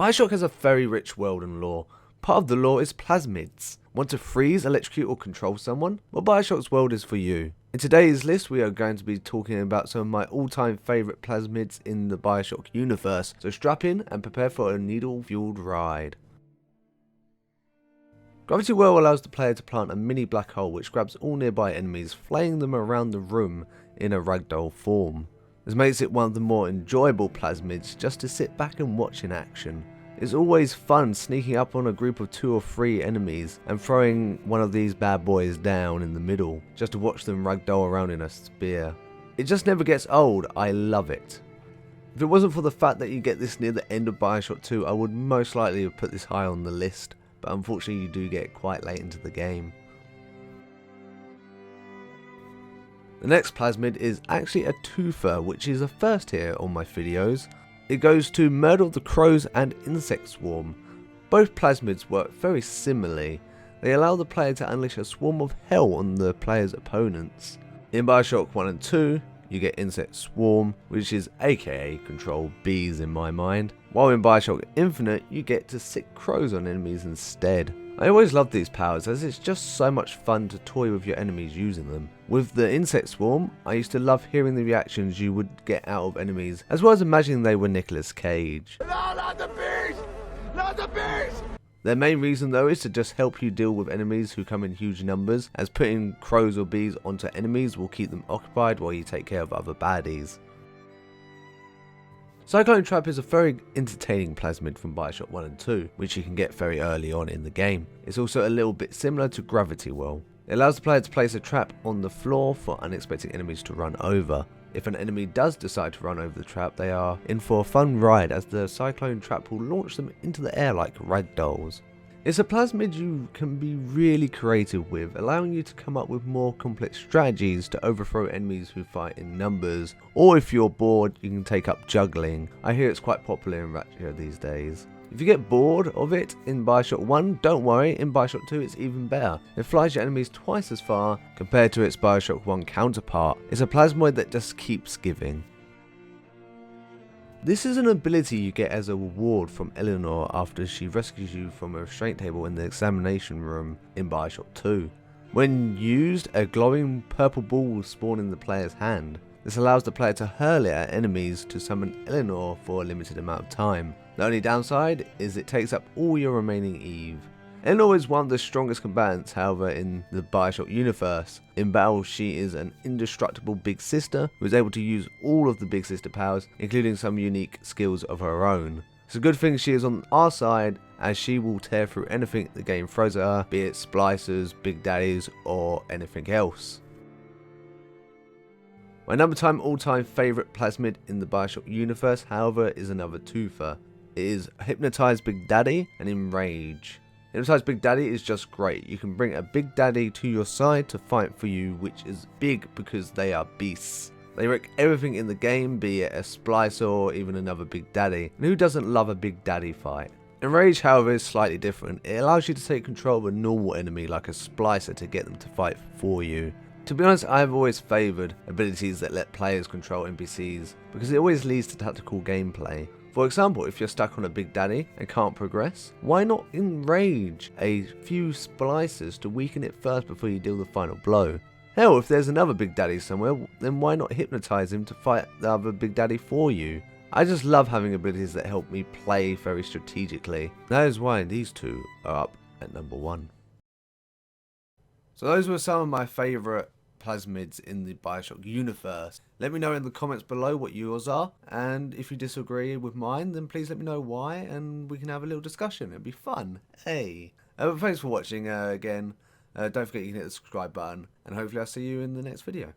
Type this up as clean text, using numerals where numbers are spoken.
Bioshock has a very rich world and lore. Part of the lore is plasmids. Want to freeze, electrocute or control someone? Well, Bioshock's world is for you. In today's list we are going to be talking about some of my all-time favourite plasmids in the Bioshock universe, so strap in and prepare for a needle-fueled ride. Gravity Well allows the player to plant a mini black hole which grabs all nearby enemies, flaying them around the room in a ragdoll form. This makes it one of the more enjoyable plasmids just to sit back and watch in action. It's always fun sneaking up on a group of 2 or 3 enemies and throwing one of these bad boys down in the middle, just to watch them ragdoll around in a spear. It just never gets old, I love it. If it wasn't for the fact that you get this near the end of Bioshock 2, I would most likely have put this high on the list, but unfortunately you do get quite late into the game. The next plasmid is actually a twofer, which is a first here on my videos. It goes to Murder of the Crows and Insect Swarm. Both plasmids work very similarly. They allow the player to unleash a swarm of hell on the player's opponents. In Bioshock 1 and 2, you get Insect Swarm, which is aka control bees in my mind, while in Bioshock Infinite you get to sick crows on enemies instead. I always love these powers as it's just so much fun to toy with your enemies using them. With the Insect Swarm, I used to love hearing the reactions you would get out of enemies, as well as imagining they were Nicolas Cage. No, not the bees! Not the bees! Their main reason though is to just help you deal with enemies who come in huge numbers, as putting crows or bees onto enemies will keep them occupied while you take care of other baddies. Cyclone Trap is a very entertaining plasmid from Bioshock 1 and 2, which you can get very early on in the game. It's also a little bit similar to Gravity Well. It allows the player to place a trap on the floor for unexpected enemies to run over. If an enemy does decide to run over the trap, they are in for a fun ride as the Cyclone Trap will launch them into the air like ragdolls. It's a plasmid you can be really creative with, allowing you to come up with more complex strategies to overthrow enemies who fight in numbers, or if you're bored you can take up juggling. I hear it's quite popular in Ratchet these days. If you get bored of it in Bioshock 1, don't worry, in Bioshock 2 it's even better. It flies your enemies twice as far compared to its Bioshock 1 counterpart. It's a plasmid that just keeps giving. This is an ability you get as a reward from Eleanor after she rescues you from a restraint table in the examination room in Bioshock 2. When used, a glowing purple ball will spawn in the player's hand. This allows the player to hurl it at enemies to summon Eleanor for a limited amount of time. The only downside is it takes up all your remaining Eve. Eleanor is one of the strongest combatants, however, in the Bioshock universe. In battle, she is an indestructible big sister who is able to use all of the big sister powers, including some unique skills of her own. It's a good thing she is on our side, as she will tear through anything the game throws at her, be it splicers, big daddies, or anything else. My all-time favourite plasmid in the Bioshock universe, however, is another twofer. It is Hypnotize Big Daddy and Enrage. Hypnotize Big Daddy is just great. You can bring a Big Daddy to your side to fight for you, which is big because they are beasts. They wreck everything in the game, be it a splicer or even another Big Daddy. And who doesn't love a Big Daddy fight? Enrage, however, is slightly different. It allows you to take control of a normal enemy like a splicer to get them to fight for you. To be honest, I've always favoured abilities that let players control NPCs because it always leads to tactical gameplay. For example, if you're stuck on a Big Daddy and can't progress, why not enrage a few splicers to weaken it first before you deal the final blow? Hell, if there's another Big Daddy somewhere, then why not hypnotize him to fight the other Big Daddy for you? I just love having abilities that help me play very strategically. That is why these two are up at number 1. So those were some of my favourite plasmids in the Bioshock universe. Let me know in the comments below what yours are, and if you disagree with mine then please let me know why and we can have a little discussion. It'd be fun. Hey. Thanks for watching again. Don't forget you can hit the subscribe button and hopefully I'll see you in the next video.